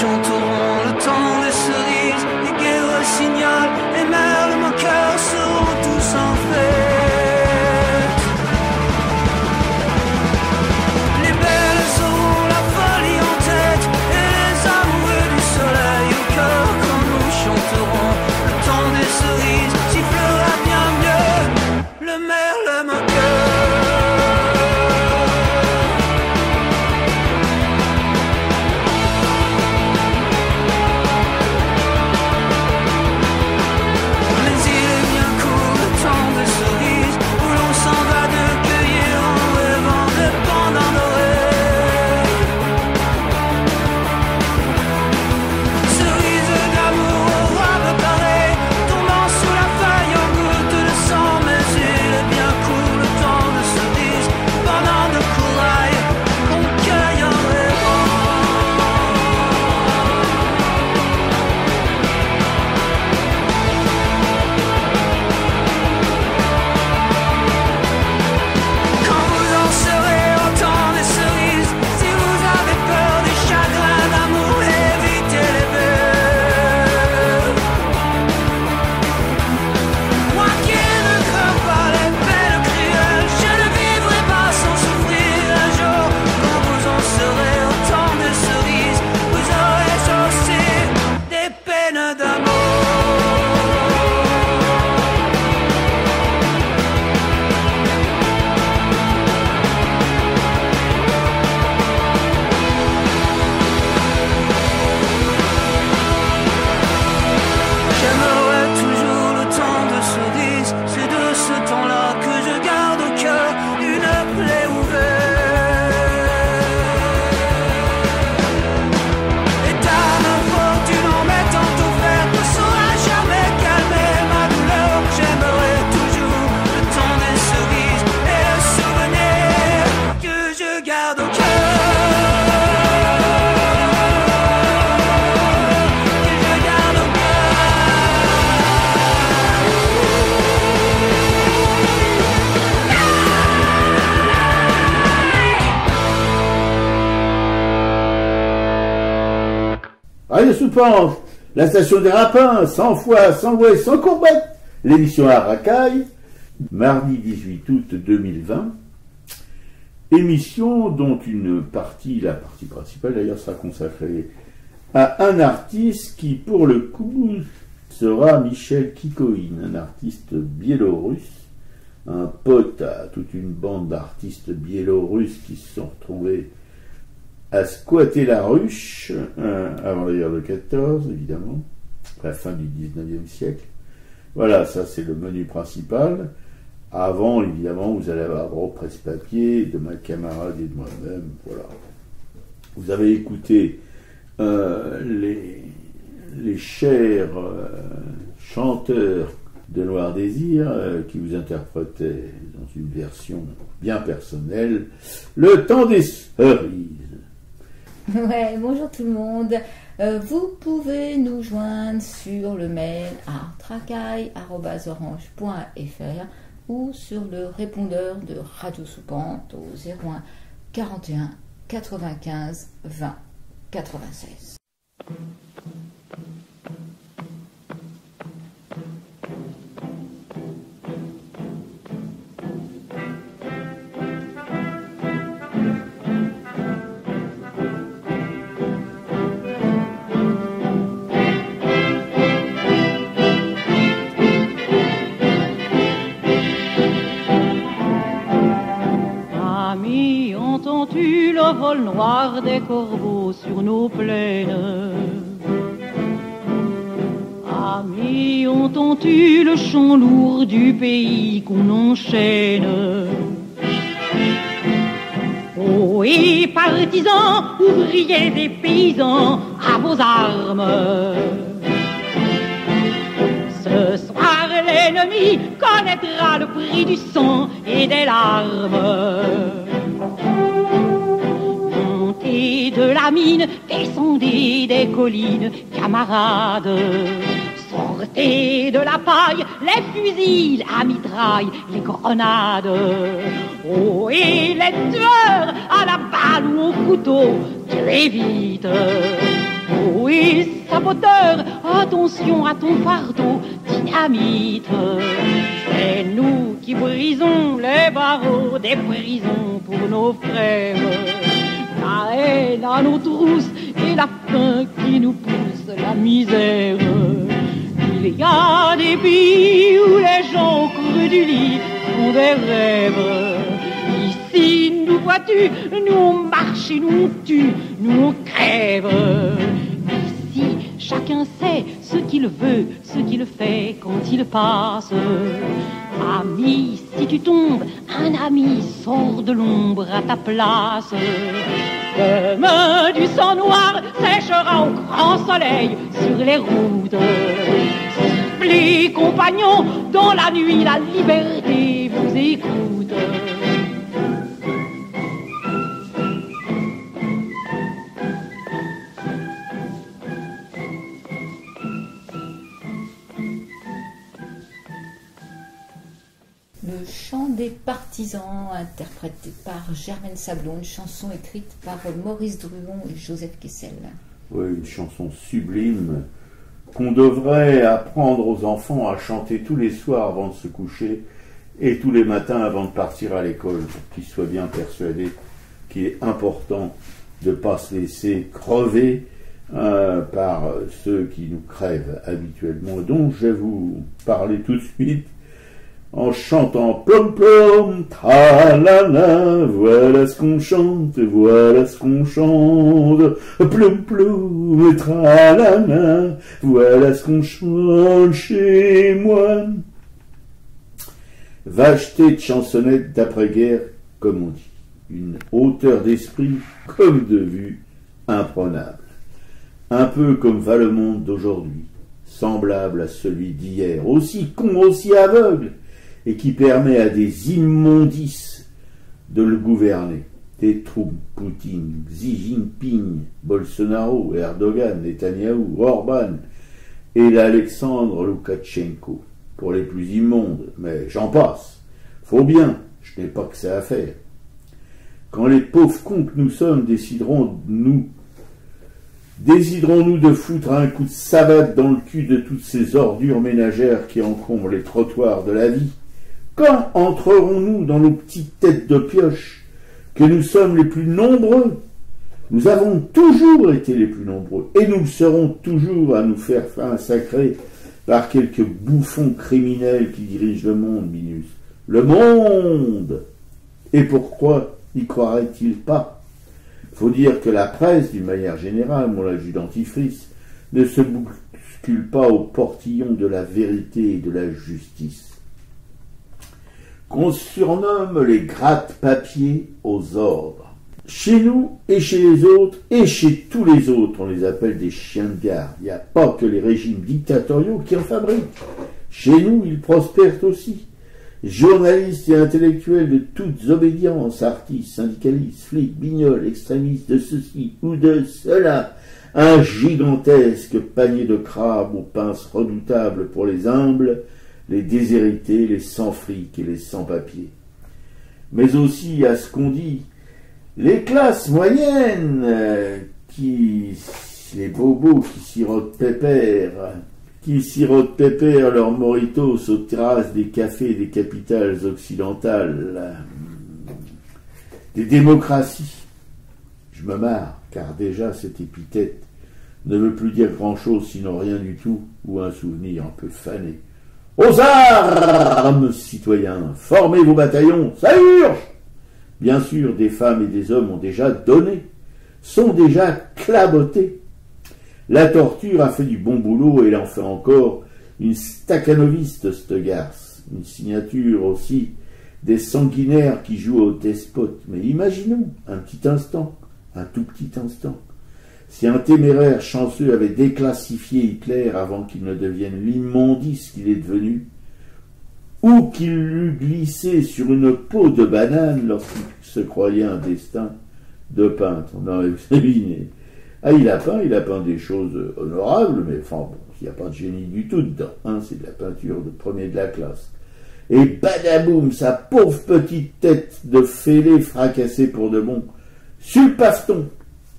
chanterons le temps des cerises, les guerres rossignol, les merles moqueurs seront tous en fête. Les belles auront la folie en tête et les amoureux du soleil au cœur quand nous chanterons le temps des cerises sifflera bien mieux le merle moqueur. Radio Soupant, la station des Rapins, 100 fois, 100 voix, 100 courbettes. L'émission à Racaille, mardi 18 août 2020. Émission dont une partie, la partie principale d'ailleurs, sera consacrée à un artiste qui, pour le coup, sera Michel Kikoïn, un artiste biélorusse, un pote à toute une bande d'artistes biélorusses qui se sont retrouvés à squatter la ruche, avant la guerre de 14, évidemment, à la fin du 19e siècle. Voilà, ça c'est le menu principal. Avant, évidemment, vous allez avoir droit au presse-papier de ma camarade et de moi-même. Voilà. Vous avez écouté les chers chanteurs de Noir Désir qui vous interprétaient dans une version bien personnelle le temps des cerises. Ouais, bonjour tout le monde. Vous pouvez nous joindre sur le mail à tracaille@orange.fr ou sur le répondeur de Radio Soupante au 01 41 95 20 96. Entends-tu le vol noir des corbeaux sur nos plaines? Amis, entends-tu le chant lourd du pays qu'on enchaîne? Oh, et partisans, ouvriers des paysans, à vos armes! Ce soir, l'ennemi connaîtra le prix du sang et des larmes. Montez de la mine, descendez des collines, camarades. Sortez de la paille, les fusils, la mitraille, les grenades. Oh, et les tueurs, à la balle ou au couteau, tuez vite. Oh, oui, saboteur, attention à ton fardeau, dynamite. C'est nous qui brisons les barreaux des prisons pour nos frères. La haine à nos trousses et la faim qui nous pousse la misère. Il y a des pays où les gens au creux du lit font des rêves. Ici, nous vois-tu, nous on marche et nous on tue, nous on crève. Ici, chacun sait ce qu'il veut, ce qu'il fait quand il passe. Ami, si tu tombes, un ami sort de l'ombre à ta place. Demain, du sang noir séchera au grand soleil sur les routes. Sifflez, compagnons, dans la nuit, la liberté vous écoute. Le chant des partisans, interprété par Germaine Sablon, une chanson écrite par Maurice Druon et Joseph Kessel. Oui, une chanson sublime qu'on devrait apprendre aux enfants à chanter tous les soirs avant de se coucher et tous les matins avant de partir à l'école, pour qu'ils soient bien persuadés qu'il est important de ne pas se laisser crever par ceux qui nous crèvent habituellement, dont je vais vous parler tout de suite en chantant plom plom, tralala, voilà ce qu'on chante, voilà ce qu'on chante, plom plom, tralala, voilà ce qu'on chante chez moi. Vacheté de chansonnette d'après-guerre, comme on dit, une hauteur d'esprit comme de vue imprenable. Un peu comme va le monde d'aujourd'hui, semblable à celui d'hier, aussi con, aussi aveugle, et qui permet à des immondices de le gouverner. Des troupes, Poutine, Xi Jinping, Bolsonaro, Erdogan, Netanyahou, Orban et l'Alexandre Loukachenko, pour les plus immondes, mais j'en passe. Faut bien, je n'ai pas que ça à faire. Quand les pauvres cons que nous sommes déciderons-nous de foutre un coup de savate dans le cul de toutes ces ordures ménagères qui encombrent les trottoirs de la vie? Quand entrerons-nous dans nos petites têtes de pioche que nous sommes les plus nombreux? Nous avons toujours été les plus nombreux, et nous le serons toujours à nous faire massacrer par quelques bouffons criminels qui dirigent le monde, Minus. Le monde! Et pourquoi n'y croirait-il pas? Faut dire que la presse, d'une manière générale, mon adjudant dentifrice, ne se bouscule pas au portillon de la vérité et de la justice. Qu'on surnomme les gratte-papiers aux ordres. Chez nous et chez les autres, et chez tous les autres, on les appelle des chiens de garde. Il n'y a pas que les régimes dictatoriaux qui en fabriquent. Chez nous, ils prospèrent aussi. Journalistes et intellectuels de toutes obédiences, artistes, syndicalistes, flics, bignoles, extrémistes de ceci ou de cela, un gigantesque panier de crabes aux pinces redoutables pour les humbles, les déshérités, les sans-fric et les sans-papiers. Mais aussi, à ce qu'on dit, les classes moyennes, les bobos qui sirotent pépère leurs moritos aux terrasses des cafés des capitales occidentales, des démocraties. Je me marre, car déjà cette épithète ne veut plus dire grand-chose sinon rien du tout, ou un souvenir un peu fané. Aux armes, citoyens, formez vos bataillons, ça urge! Bien sûr, des femmes et des hommes ont déjà donné, sont déjà clabotés. La torture a fait du bon boulot et elle en fait encore une stakhanoviste, cette garce. Une signature aussi des sanguinaires qui jouent au despote. Mais imaginons un petit instant, un tout petit instant, si un téméraire chanceux avait déclassifié Hitler avant qu'il ne devienne l'immondice qu'il est devenu, ou qu'il l'eût glissé sur une peau de banane lorsqu'il se croyait un destin de peintre. Non, vous savez, il a peint des choses honorables, mais enfin bon, il n'y a pas de génie du tout dedans, hein, c'est de la peinture de premier de la classe. Et badaboum, sa pauvre petite tête de fêlé fracassée pour de bon, sur le paveton.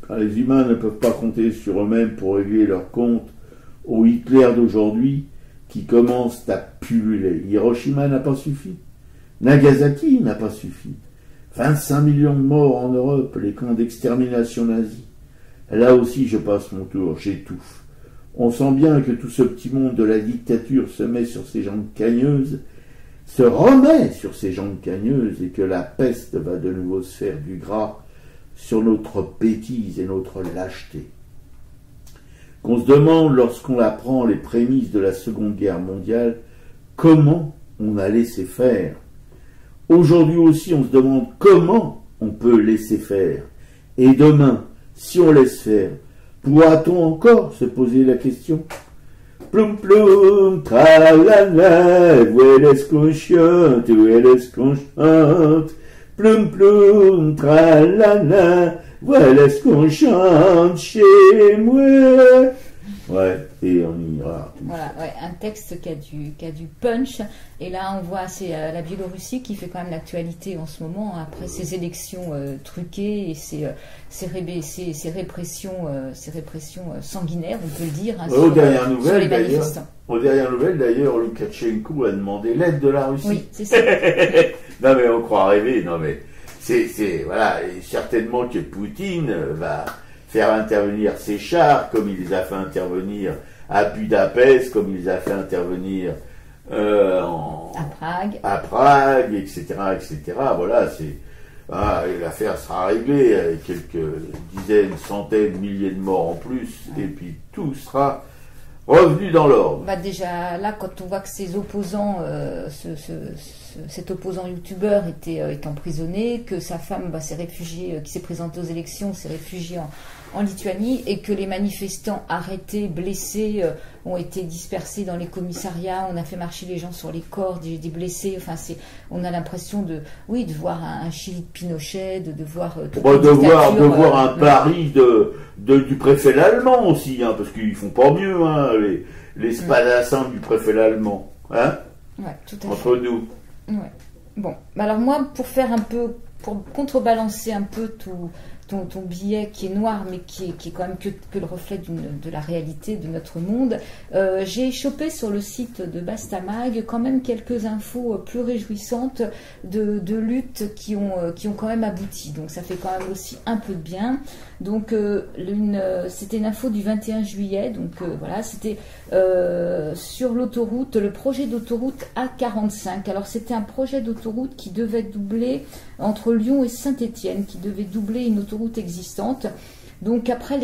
Quand les humains ne peuvent pas compter sur eux-mêmes pour régler leurs comptes au Hitler d'aujourd'hui qui commence à pulluler. Hiroshima n'a pas suffi. Nagasaki n'a pas suffi. 25 millions de morts en Europe, les camps d'extermination nazis. Là aussi, je passe mon tour, j'étouffe. On sent bien que tout ce petit monde de la dictature se met sur ses jambes cagneuses, se remet sur ses jambes cagneuses, et que la peste va de nouveau se faire du gras sur notre bêtise et notre lâcheté. Qu'on se demande, lorsqu'on apprend les prémices de la Seconde Guerre mondiale, comment on a laissé faire. Aujourd'hui aussi, on se demande comment on peut laisser faire. Et demain, si on laisse faire, pourra-t-on encore se poser la question? Plum plum, tralala, où est-ce qu'on chante, où est-ce qu'on chante? Plum plum, tralala, où est-ce qu'on chante chez moi? Ouais, et on ira. Voilà, ouais, un texte qui a du punch. Et là, on voit, c'est la Biélorussie qui fait quand même l'actualité en ce moment, après ces élections truquées et ces répressions sanguinaires, on peut le dire, hein, aux sur les manifestants. Aux dernières nouvelles, d'ailleurs, Loukachenko a demandé l'aide de la Russie. Oui, c'est ça. Non, mais on croit rêver. Non, mais voilà, et certainement que Poutine va faire intervenir ses chars, comme il les a fait intervenir à Budapest, comme il les a fait intervenir à Prague, etc., etc. Voilà, l'affaire sera réglée avec quelques dizaines, centaines, milliers de morts en plus, et puis tout sera revenu dans l'ordre. Bah déjà là, quand on voit que ces opposants, cet opposant youtubeur était emprisonné, que sa femme s'est réfugiée, qui s'est présentée aux élections, s'est réfugiée en Lituanie, et que les manifestants arrêtés, blessés, ont été dispersés dans les commissariats, on a fait marcher les gens sur les corps des blessés, enfin on a l'impression de voir un Chili de Pinochet, de voir de voir un Paris du préfet allemand aussi, hein, parce qu'ils font pas mieux, hein, les spadassins du préfet allemand, hein, ouais, tout à entre fait. nous. Ouais. Bon, alors moi, pour contrebalancer un peu ton billet qui est noir, mais qui est quand même que le reflet de la réalité de notre monde, j'ai chopé sur le site de Bastamag quand même quelques infos plus réjouissantes de luttes qui ont quand même abouti. Donc ça fait quand même aussi un peu de bien. Donc c'était une info du 21 juillet, donc voilà, c'était sur l'autoroute, le projet d'autoroute A45. Alors c'était un projet d'autoroute qui devait doubler entre Lyon et Saint-Étienne, qui devait doubler une autoroute existante. Donc avec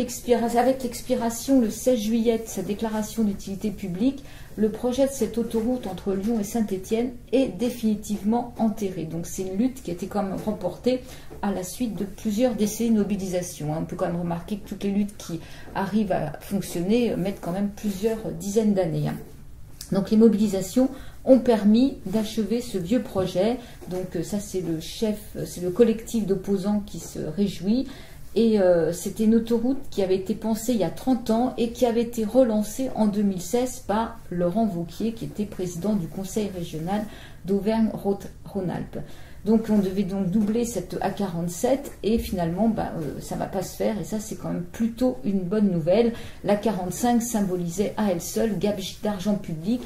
l'expiration le 16 juillet de sa déclaration d'utilité publique, le projet de cette autoroute entre Lyon et Saint-Étienne est définitivement enterré. Donc c'est une lutte qui a été quand même remportée à la suite de plusieurs décennies de mobilisation. On peut quand même remarquer que toutes les luttes qui arrivent à fonctionner mettent quand même plusieurs dizaines d'années. Donc les mobilisations ont permis d'achever ce vieux projet. Donc ça c'est le collectif d'opposants qui se réjouit. Et c'était une autoroute qui avait été pensée il y a 30 ans et qui avait été relancée en 2016 par Laurent Wauquiez, qui était président du conseil régional d'Auvergne-Rhône-Alpes. Donc on devait donc doubler cette A47 et finalement ça ne va pas se faire, et ça c'est quand même plutôt une bonne nouvelle. L'A45 symbolisait à elle seule gabegie d'argent public,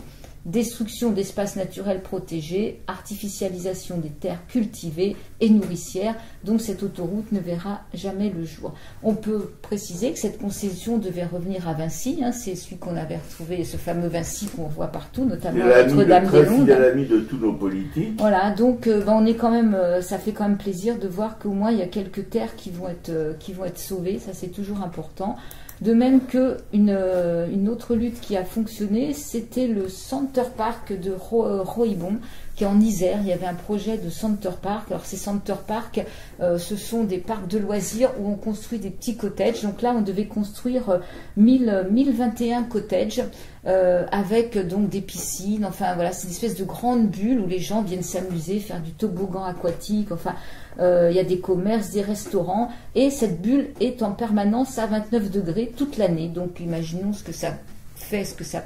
destruction d'espaces naturels protégés, artificialisation des terres cultivées et nourricières, donc cette autoroute ne verra jamais le jour. On peut préciser que cette concession devait revenir à Vinci, hein, c'est celui qu'on avait retrouvé, ce fameux Vinci qu'on voit partout, notamment à Notre-Dame-des-Landes. C'est l'ami de tous nos politiques. Voilà, donc on est quand même, ça fait quand même plaisir de voir qu'au moins il y a quelques terres qui vont être sauvées, ça c'est toujours important. De même qu'une autre lutte qui a fonctionné, c'était le Center Park de Roibon, qui est en Isère. Il y avait un projet de Center Park. Alors ces Center Park, ce sont des parcs de loisirs où on construit des petits cottages. Donc là, on devait construire 1021 cottages avec donc des piscines. Enfin voilà, c'est une espèce de grande bulle où les gens viennent s'amuser, faire du toboggan aquatique. Enfin, il y a des commerces, des restaurants, et cette bulle est en permanence à 29 degrés toute l'année. Donc imaginons ce que ça fait, ce que ça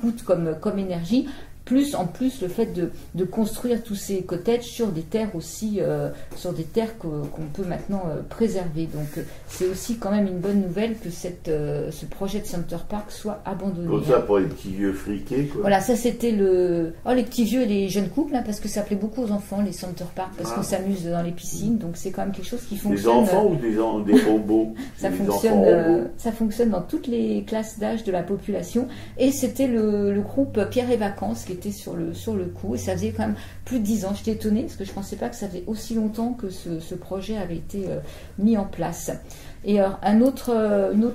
coûte comme énergie. plus en plus le fait de construire tous ces cottages sur des terres aussi, sur des terres qu'on peut maintenant préserver. Donc c'est aussi quand même une bonne nouvelle que ce projet de Center Park soit abandonné. Comme ça, pour les petits vieux friqués, quoi. Voilà, ça c'était les petits vieux et les jeunes couples, hein, parce que ça plaît beaucoup aux enfants, les Center Park, parce qu'on s'amuse dans les piscines, donc c'est quand même quelque chose qui fonctionne. Des enfants ou des robots? Ça fonctionne dans toutes les classes d'âge de la population, et c'était le groupe Pierre et Vacances qui était sur le coup, et ça faisait quand même plus de 10 ans. J'étais étonnée, parce que je pensais pas que ça faisait aussi longtemps que ce projet avait été mis en place. Et alors, une autre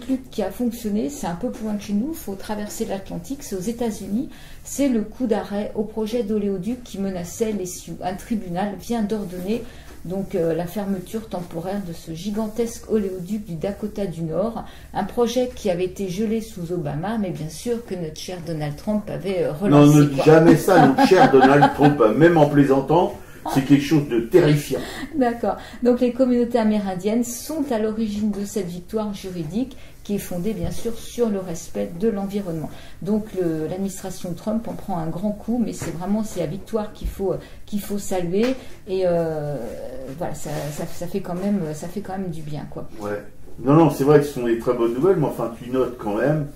lutte qui a fonctionné, c'est un peu plus loin que chez nous, il faut traverser l'Atlantique, c'est aux États-Unis, c'est le coup d'arrêt au projet d'oléoduc qui menaçait les Sioux. Un tribunal vient d'ordonner donc la fermeture temporaire de ce gigantesque oléoduc du Dakota du Nord, un projet qui avait été gelé sous Obama, mais bien sûr que notre cher Donald Trump avait relancé. Non, ne dis jamais ça, notre cher Donald Trump, même en plaisantant. C'est quelque chose de terrifiant. D'accord. Donc les communautés amérindiennes sont à l'origine de cette victoire juridique qui est fondée bien sûr sur le respect de l'environnement. Donc l'administration Trump en prend un grand coup, mais c'est la victoire qu'il faut saluer, et voilà, ça fait quand même du bien, quoi. Ouais. Non, c'est vrai que ce sont des très bonnes nouvelles, mais enfin tu notes quand même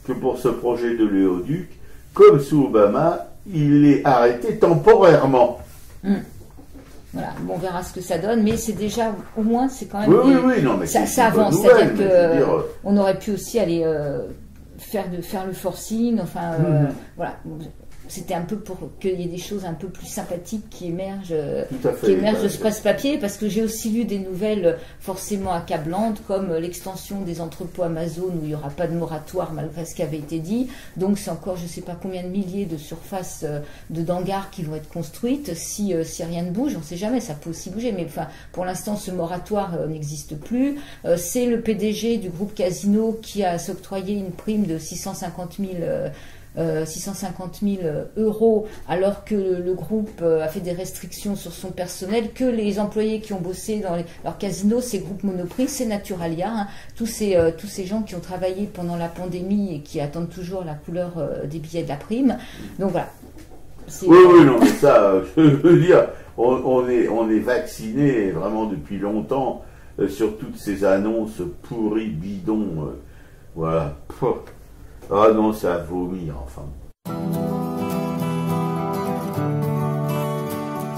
que pour ce projet de l'oléoduc, comme sous Obama, il est arrêté temporairement. Voilà, bon, on verra ce que ça donne, mais c'est déjà, au moins, c'est quand même. Oui, non, mais ça avance, c'est-à-dire qu'on aurait pu aussi aller faire le forcing, enfin, voilà. C'était un peu pour qu'il y ait des choses un peu plus sympathiques qui émergent de ce presse-papier, parce que j'ai aussi lu des nouvelles forcément accablantes, comme l'extension des entrepôts Amazon où il n'y aura pas de moratoire malgré ce qui avait été dit. Donc c'est encore je ne sais pas combien de milliers de surfaces d'hangars qui vont être construites. Si rien ne bouge, on ne sait jamais, ça peut aussi bouger, mais enfin, pour l'instant ce moratoire n'existe plus. C'est le PDG du groupe Casino qui a s'octroyé une prime de 650 000 euros, alors que le groupe a fait des restrictions sur son personnel, que les employés qui ont bossé dans leur casinos, ces groupes Monoprix, c'est Naturalia, hein, tous ces gens qui ont travaillé pendant la pandémie et qui attendent toujours la couleur des billets de la prime. Donc voilà. Oui, non, mais ça, je veux dire, on est vacciné vraiment depuis longtemps sur toutes ces annonces pourries, bidons, voilà. Ah non, c'est à vomir, enfin.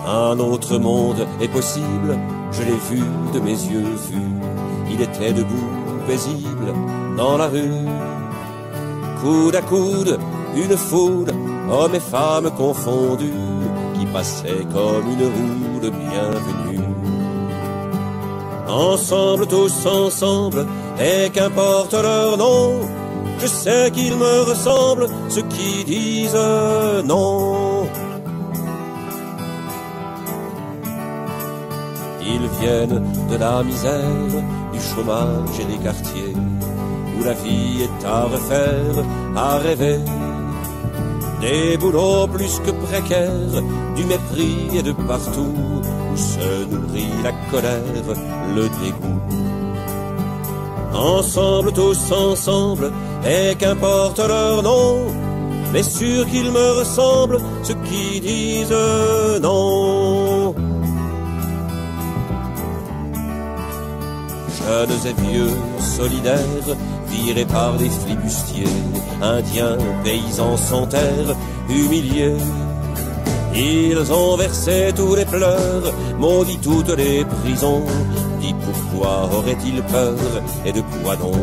Un autre monde est possible, je l'ai vu de mes yeux vus. Il était debout, paisible, dans la rue. Coude à coude, une foule, hommes et femmes confondus, qui passaient comme une roue de bienvenue. Ensemble, tous ensemble, et qu'importe leur nom, je sais qu'ils me ressemblent, ceux qui disent non. Ils viennent de la misère, du chômage et des quartiers, où la vie est à refaire, à rêver. Des boulots plus que précaires, du mépris et de partout, où se nourrit la colère, le dégoût. Ensemble, tous ensemble, et qu'importe leur nom, mais sûr qu'ils me ressemblent, ceux qui disent non. Jeunes et vieux, solidaires, virés par des flibustiers, indiens, paysans sans terre, humiliés. Ils ont versé tous les pleurs, maudit toutes les prisons. Dis pourquoi auraient-ils peur et de quoi donc?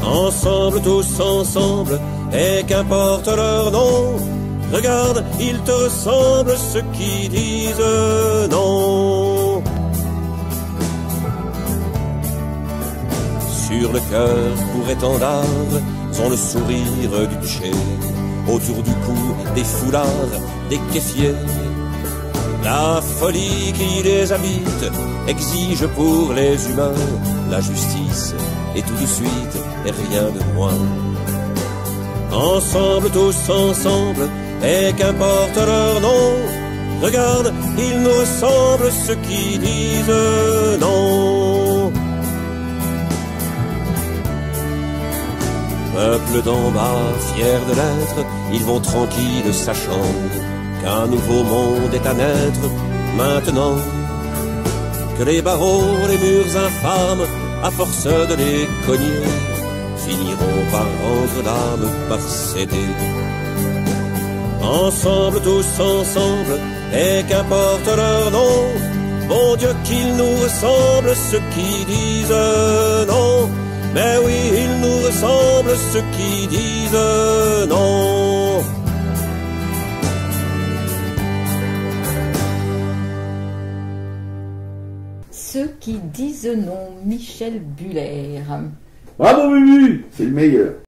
Ensemble, tous ensemble, et qu'importe leur nom, regarde, ils te ressemblent, ceux qui disent non. Sur le cœur pour étendard, sont le sourire du Tché, autour du cou des foulards, des kéfiers. La folie qui les habite exige pour les humains la justice et tout de suite et rien de moins. Ensemble, tous ensemble, et qu'importe leur nom, regarde, ils nous ressemblent, ceux qui disent non. Peuple d'en bas, fiers de l'être, ils vont tranquilles sachant qu'un nouveau monde est à naître maintenant. Que les barreaux, les murs infâmes, à force de les cogner, finiront par rendre l'âme, par céder. Ensemble, tous ensemble, et qu'importe leur nom, bon Dieu qu'ils nous ressemblent, ceux qui disent non. Mais oui, ils nous ressemblent, ceux qui disent non. Ceux qui disent non, Michel Buller. Bravo Bubu, c'est le meilleur.